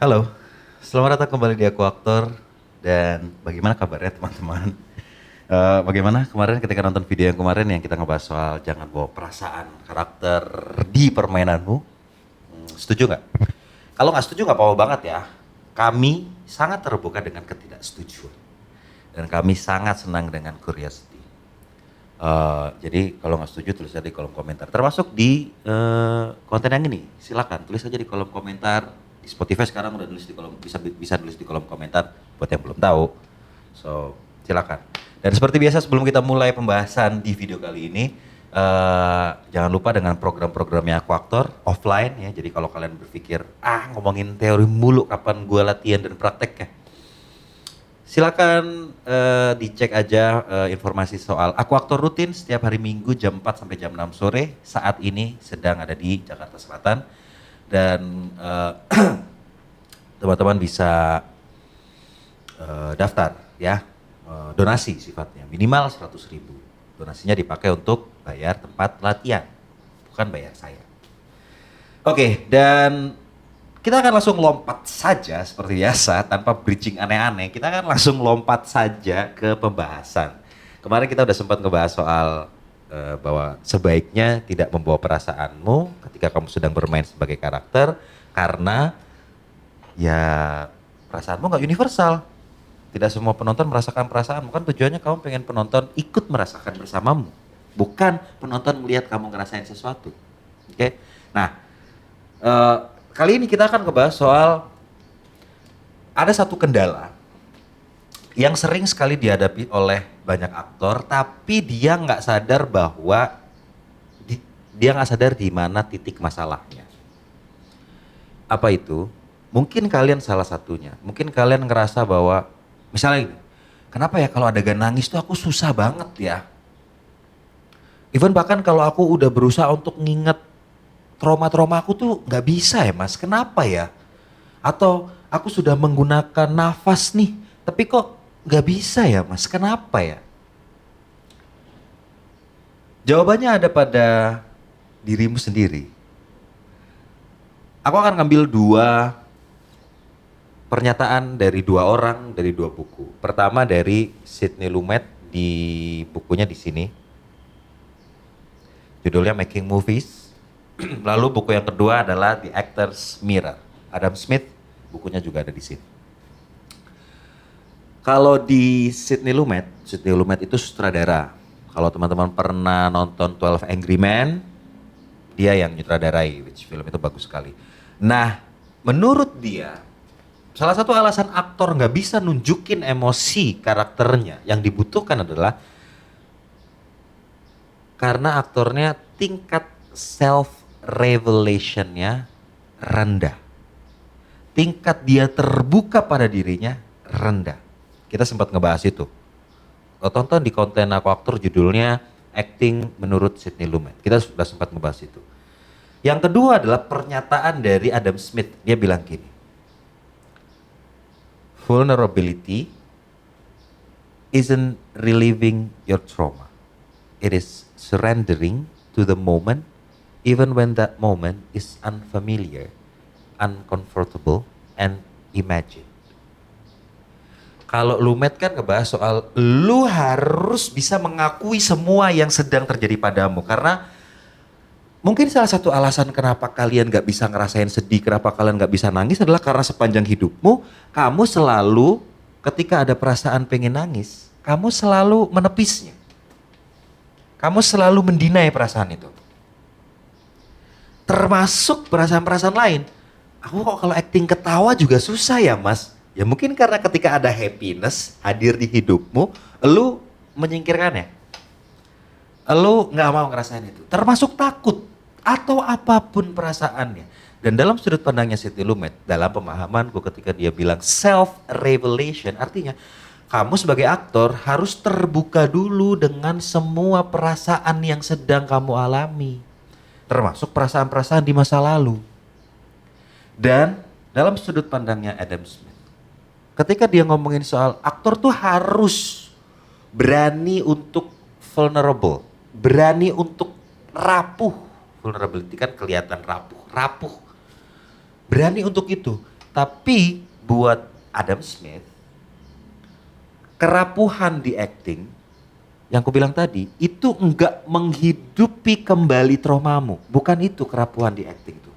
Halo, selamat datang kembali di Aku Aktor. Dan bagaimana kabarnya teman-teman? Bagaimana kemarin ketika nonton video yang kemarin yang kita ngebahas soal jangan bawa perasaan karakter di permainanmu? Setuju nggak? Kalau nggak setuju nggak apa-apa banget ya. Kami sangat terbuka dengan ketidaksetujuan. Dan kami sangat senang dengan curiosity. Jadi kalau nggak setuju tulis aja di kolom komentar. Termasuk di konten yang ini, silakan tulis aja di kolom komentar. Di Spotify sekarang udah nulis di kolom bisa nulis di kolom komentar buat yang belum tahu. So silakan. Dan seperti biasa sebelum kita mulai pembahasan di video kali ini, jangan lupa dengan program-programnya Aku Aktor offline ya. Jadi kalau kalian berpikir ngomongin teori mulu kapan gue latihan dan praktek ya. Silakan dicek aja informasi soal Aku Aktor rutin setiap hari Minggu jam 4 sampai jam 6 sore. Saat ini sedang ada di Jakarta Selatan dan teman-teman bisa daftar ya, donasi sifatnya minimal 100.000. Donasinya dipakai untuk bayar tempat latihan, bukan bayar saya. Oke, dan kita akan langsung lompat saja seperti biasa tanpa bridging aneh-aneh. Kita akan langsung lompat saja ke pembahasan. Kemarin kita udah sempat ngebahas soal bahwa sebaiknya tidak membawa perasaanmu ketika kamu sedang bermain sebagai karakter karena ya perasaanmu nggak universal. Tidak semua penonton merasakan perasaanmu, kan tujuannya kamu pengen penonton ikut merasakan bersamamu, bukan penonton melihat kamu ngerasain sesuatu. Oke, nah kali ini kita akan ngebahas soal ada satu kendala yang sering sekali dihadapi oleh banyak aktor, tapi dia nggak sadar bahwa dia nggak sadar di mana titik masalahnya. Apa itu? Mungkin kalian salah satunya. Mungkin kalian ngerasa bahwa misalnya ini, kenapa ya kalau adegan nangis tuh aku susah banget ya. Even bahkan kalau aku udah berusaha untuk nginget trauma-trauma aku tuh nggak bisa ya mas, kenapa ya? Atau aku sudah menggunakan nafas nih, tapi kok nggak bisa ya mas, kenapa ya? Jawabannya ada pada dirimu sendiri. Aku akan ngambil dua pernyataan dari dua orang dari dua buku. Pertama dari Sidney Lumet di bukunya di sini. Judulnya Making Movies. Lalu buku yang kedua adalah The Actor's Mirror. Adam Smith, bukunya juga ada di sini. Kalau di Sidney Lumet itu sutradara. Kalau teman-teman pernah nonton 12 Angry Men, dia yang nyutradarai, which film itu bagus sekali. Nah, menurut dia, salah satu alasan aktor nggak bisa nunjukin emosi karakternya yang dibutuhkan adalah karena aktornya tingkat self revelation-nya rendah. Tingkat dia terbuka pada dirinya rendah. Kita sempat ngebahas itu. Tonton di konten Aku Aktor judulnya Acting Menurut Sidney Lumet. Kita sudah sempat ngebahas itu. Yang kedua adalah pernyataan dari Adam Smith. Dia bilang gini. Vulnerability isn't relieving your trauma. It is surrendering to the moment even when that moment is unfamiliar, uncomfortable, and imagined. Kalau Lumet kan ngebahas soal lu harus bisa mengakui semua yang sedang terjadi padamu. Karena mungkin salah satu alasan kenapa kalian gak bisa ngerasain sedih, kenapa kalian gak bisa nangis adalah karena sepanjang hidupmu kamu selalu ketika ada perasaan pengen nangis, kamu selalu menepisnya. Kamu selalu mendinai perasaan itu. Termasuk perasaan-perasaan lain. Aku kok kalau acting ketawa juga susah ya mas. Ya mungkin karena ketika ada happiness hadir di hidupmu, lu menyingkirkannya. Lu gak mau ngerasain itu. Termasuk takut atau apapun perasaannya. Dan dalam sudut pandangnya Sidney Lumet, dalam pemahamanku ketika dia bilang self-revelation, artinya kamu sebagai aktor harus terbuka dulu dengan semua perasaan yang sedang kamu alami. Termasuk perasaan-perasaan di masa lalu. Dan dalam sudut pandangnya Adam Smith, ketika dia ngomongin soal aktor tuh harus berani untuk vulnerable, berani untuk rapuh. Vulnerability kan kelihatan rapuh. Berani untuk itu. Tapi buat Adam Smith, kerapuhan di acting yang aku bilang tadi itu enggak menghidupi kembali traumamu. Bukan itu kerapuhan di acting itu.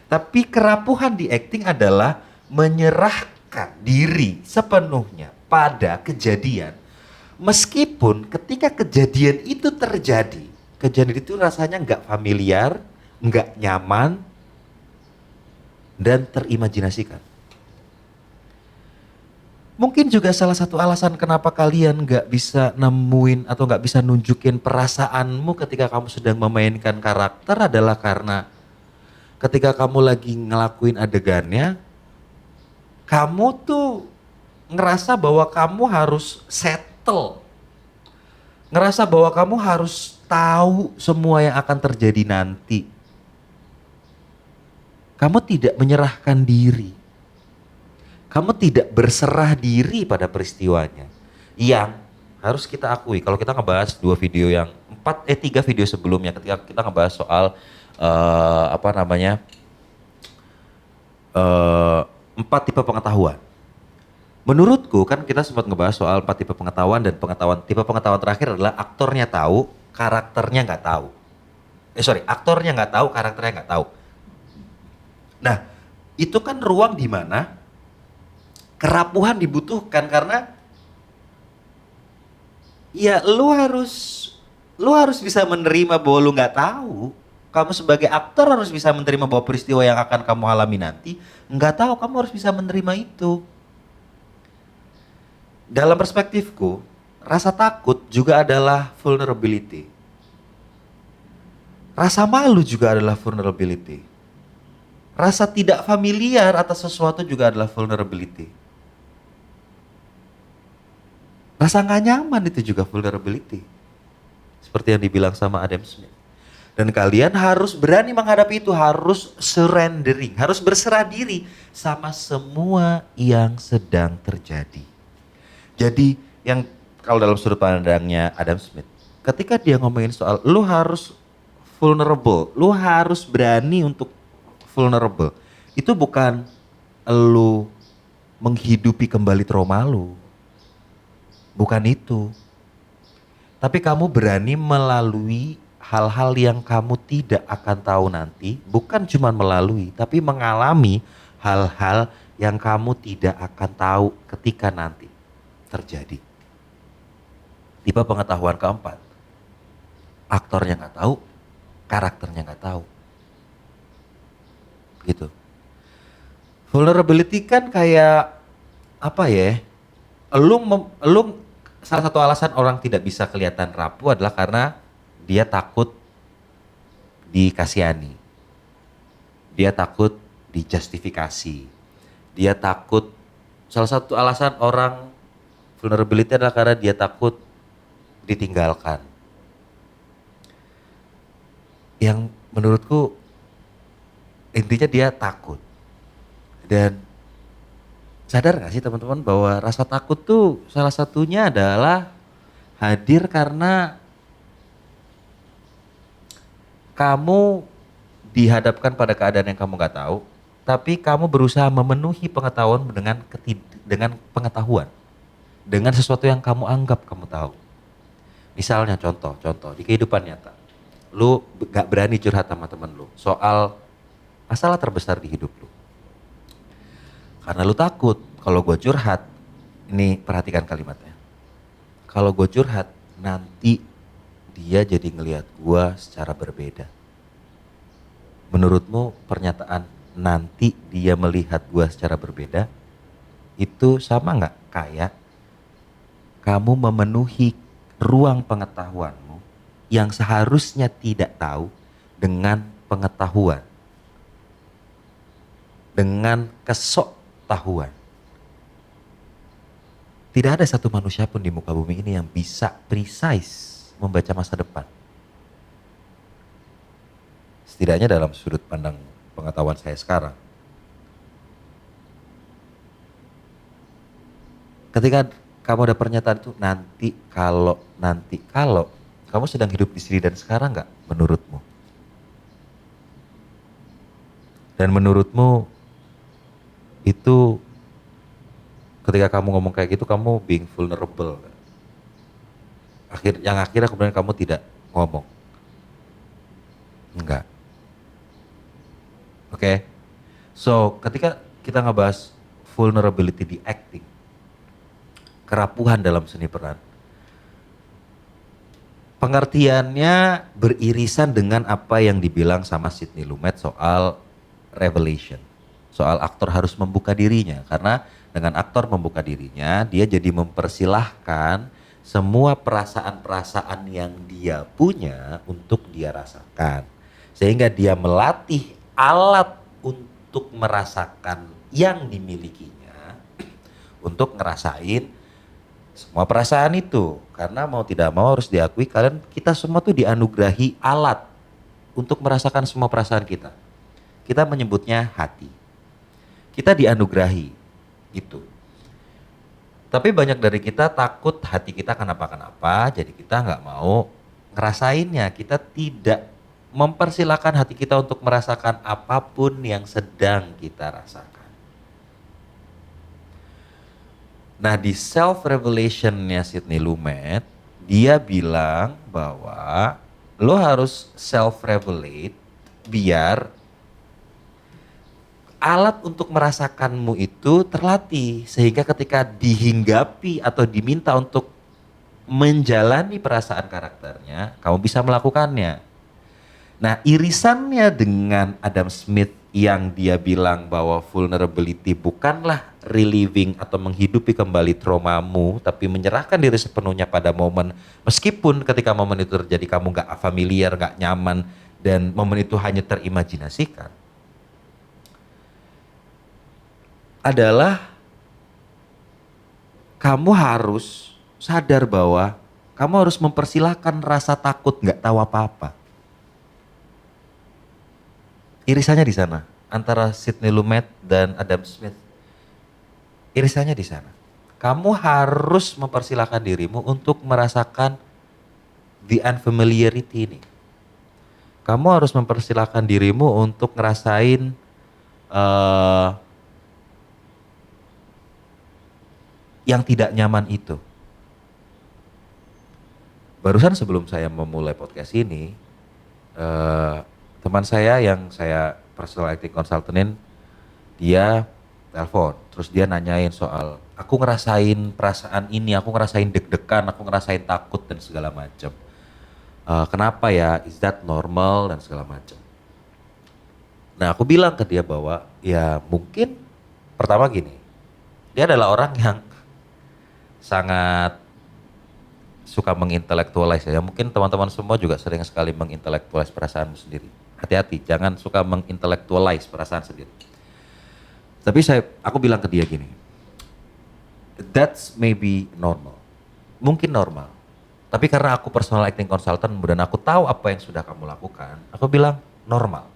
Tapi kerapuhan di acting adalah menyerahkan diri sepenuhnya pada kejadian. Meskipun ketika kejadian itu terjadi, kejadian itu rasanya nggak familiar, nggak nyaman, dan terimajinasikan. Mungkin juga salah satu alasan kenapa kalian nggak bisa nemuin atau nggak bisa nunjukin perasaanmu ketika kamu sedang memainkan karakter adalah karena ketika kamu lagi ngelakuin adegannya, kamu tuh ngerasa bahwa kamu harus settle. Ngerasa bahwa kamu harus tahu semua yang akan terjadi nanti. Kamu tidak menyerahkan diri. Kamu tidak berserah diri pada peristiwanya. Yang harus kita akui, kalau kita ngebahas tiga video sebelumnya ketika kita ngebahas soal empat tipe pengetahuan. Menurutku kan kita sempat ngebahas soal 4 tipe pengetahuan dan tipe pengetahuan terakhir adalah aktornya tahu, karakternya nggak tahu. Aktornya nggak tahu, karakternya nggak tahu. Nah, itu kan ruang di mana kerapuhan dibutuhkan karena ya lu harus bisa menerima bahwa lu nggak tahu. Kamu sebagai aktor harus bisa menerima bahwa peristiwa yang akan kamu alami nanti nggak tahu, kamu harus bisa menerima itu. Dalam perspektifku, rasa takut juga adalah vulnerability. Rasa malu juga adalah vulnerability. Rasa tidak familiar atas sesuatu juga adalah vulnerability. Rasa gak nyaman itu juga vulnerability. Seperti yang dibilang sama Adam Smith. Dan kalian harus berani menghadapi itu, harus surrendering, harus berserah diri sama semua yang sedang terjadi. Jadi yang kalau dalam sudut pandangnya Adam Smith, ketika dia ngomongin soal lu harus vulnerable, lu harus berani untuk vulnerable. Itu bukan lu menghidupi kembali trauma lu. Bukan itu. Tapi kamu berani melalui hal-hal yang kamu tidak akan tahu nanti, bukan cuma melalui, tapi mengalami hal-hal yang kamu tidak akan tahu ketika nanti terjadi. Tipe pengetahuan keempat, aktornya nggak tahu, karakternya nggak tahu. Gitu. Vulnerability kan kayak apa ya? Salah satu alasan orang tidak bisa kelihatan rapuh adalah karena dia takut dikasihani. Dia takut dijustifikasi. Dia takut, salah satu alasan orang vulnerability adalah karena dia takut ditinggalkan. Yang menurutku intinya dia takut. Dan sadar gak sih teman-teman bahwa rasa takut tuh salah satunya adalah hadir karena kamu dihadapkan pada keadaan yang kamu gak tahu, tapi kamu berusaha memenuhi pengetahuan dengan pengetahuan. Dengan sesuatu yang kamu anggap kamu tahu. Misalnya contoh di kehidupan nyata. Lu gak berani curhat sama temen lu soal masalah terbesar di hidup lu. Karena lu takut kalau gue curhat, ini perhatikan kalimatnya. Kalau gue curhat nanti dia jadi ngelihat gue secara berbeda. Menurutmu pernyataan nanti dia melihat gue secara berbeda itu sama gak kayak kamu memenuhi ruang pengetahuanmu yang seharusnya tidak tahu dengan pengetahuan. Dengan kesoktahuan. Tidak ada satu manusia pun di muka bumi ini yang bisa precise membaca masa depan. Setidaknya dalam sudut pandang pengetahuan saya sekarang. Ketika kamu ada pernyataan itu nanti kalau, kamu sedang hidup di sini dan sekarang nggak menurutmu? Dan menurutmu itu ketika kamu ngomong kayak gitu kamu being vulnerable. Akhirnya kemudian kamu tidak ngomong. Enggak. Oke. So, ketika kita ngebahas vulnerability di acting, kerapuhan dalam seni peran, pengertiannya beririsan dengan apa yang dibilang sama Sidney Lumet soal revelation. Soal aktor harus membuka dirinya, karena dengan aktor membuka dirinya, dia jadi mempersilahkan semua perasaan-perasaan yang dia punya untuk dia rasakan. Sehingga dia melatih alat untuk merasakan yang dimilikinya untuk ngerasain semua perasaan itu. Karena mau tidak mau harus diakui kita semua tuh dianugerahi alat untuk merasakan semua perasaan kita. Kita menyebutnya hati. Kita dianugerahi itu. Tapi banyak dari kita takut hati kita kenapa-kenapa, jadi kita nggak mau ngerasainnya. Kita tidak mempersilahkan hati kita untuk merasakan apapun yang sedang kita rasakan. Nah, di self-revelation-nya Sidney Lumet, dia bilang bahwa lo harus self-revelate biar alat untuk merasakanmu itu terlatih. Sehingga ketika dihinggapi atau diminta untuk menjalani perasaan karakternya, kamu bisa melakukannya. Nah, irisannya dengan Adam Smith yang dia bilang bahwa vulnerability bukanlah reliving atau menghidupi kembali traumamu, tapi menyerahkan diri sepenuhnya pada momen, meskipun ketika momen itu terjadi kamu gak familiar, gak nyaman, dan momen itu hanya terimajinasikan, adalah kamu harus sadar bahwa kamu harus mempersilahkan rasa takut gak tahu apa-apa. Irisannya di sana antara Sidney Lumet dan Adam Smith. Irisannya di sana. Kamu harus mempersilahkan dirimu untuk merasakan the unfamiliarity ini. Kamu harus mempersilahkan dirimu untuk ngerasain yang tidak nyaman itu. Barusan sebelum saya memulai podcast ini, teman saya yang saya personal acting consultantin, dia telepon, terus dia nanyain soal, aku ngerasain perasaan ini, aku ngerasain deg-degan, aku ngerasain takut dan segala macam. Kenapa ya, is that normal dan segala macam. Nah, aku bilang ke dia bahwa ya mungkin pertama gini, dia adalah orang yang sangat suka mengintelektualize ya. Mungkin teman-teman semua juga sering sekali mengintelektualize perasaanmu sendiri. Hati-hati, jangan suka mengintelektualize perasaan sendiri. Tapi aku bilang ke dia gini, that's maybe normal. Mungkin normal. Tapi karena aku personal acting consultant dan aku tahu apa yang sudah kamu lakukan, aku bilang normal.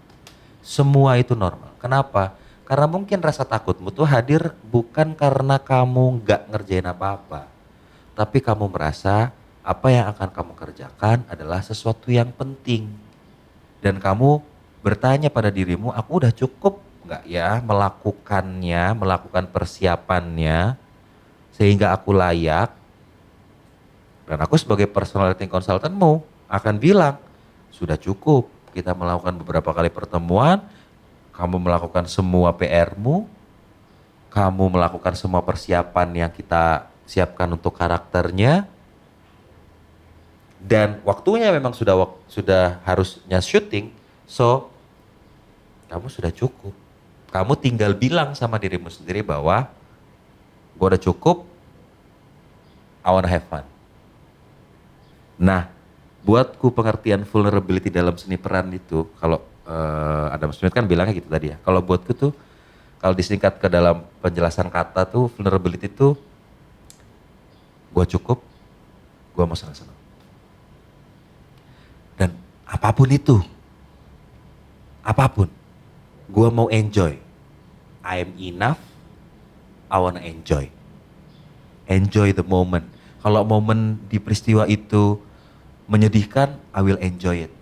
Semua itu normal. Kenapa? Karena mungkin rasa takutmu tuh hadir bukan karena kamu nggak ngerjain apa-apa. Tapi kamu merasa apa yang akan kamu kerjakan adalah sesuatu yang penting. Dan kamu bertanya pada dirimu, aku udah cukup nggak ya melakukannya, melakukan persiapannya sehingga aku layak. Dan aku sebagai personal acting consultantmu akan bilang, sudah cukup. Kita melakukan beberapa kali pertemuan, kamu melakukan semua PR-mu, kamu melakukan semua persiapan yang kita siapkan untuk karakternya, dan waktunya memang sudah harusnya syuting, so kamu sudah cukup. Kamu tinggal bilang sama dirimu sendiri bahwa gue udah cukup, I wanna have fun. Nah, buatku pengertian vulnerability dalam seni peran itu, kalau Adam Smith kan bilangnya gitu tadi ya. Kalau buatku tuh, kalau disingkat ke dalam penjelasan kata tuh, vulnerability tuh, gue cukup, gue mau senang-senang. Dan apapun itu, apapun, gue mau enjoy. I am enough, I wanna enjoy. Enjoy the moment. Kalau momen di peristiwa itu menyedihkan, I will enjoy it.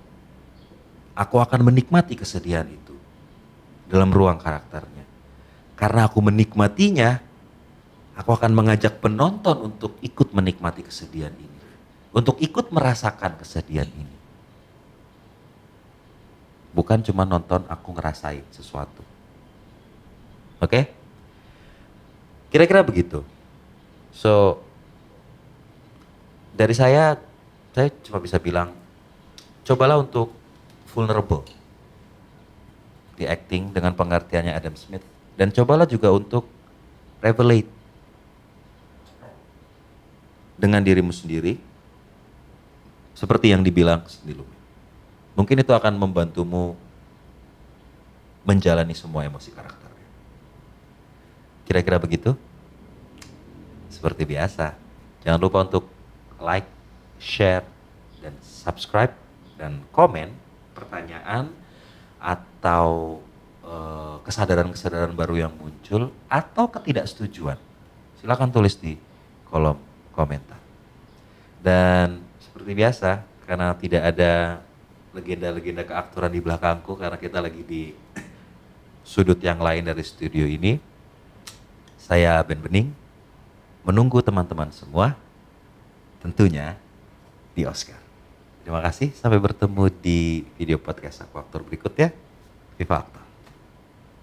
Aku akan menikmati kesedihan itu dalam ruang karakternya. Karena aku menikmatinya, aku akan mengajak penonton untuk ikut menikmati kesedihan ini. Untuk ikut merasakan kesedihan ini. Bukan cuma nonton aku ngerasain sesuatu. Oke? Kira-kira begitu. So, dari saya cuma bisa bilang, cobalah untuk vulnerable di acting dengan pengertiannya Adam Smith. Dan cobalah juga untuk revelate dengan dirimu sendiri, seperti yang dibilang sebelumnya. Mungkin itu akan membantumu menjalani semua emosi karakternya. Kira-kira begitu? Seperti biasa, jangan lupa untuk like, share, dan subscribe, dan komen pertanyaan atau kesadaran-kesadaran baru yang muncul atau ketidaksetujuan. Silakan tulis di kolom komentar. Dan seperti biasa, karena tidak ada legenda-legenda keaktoran di belakangku karena kita lagi di sudut yang lain dari studio ini, saya Ben Bening menunggu teman-teman semua tentunya di Oscar. Terima kasih, sampai bertemu di video podcast Aku Aktor berikutnya. Viva Aktor.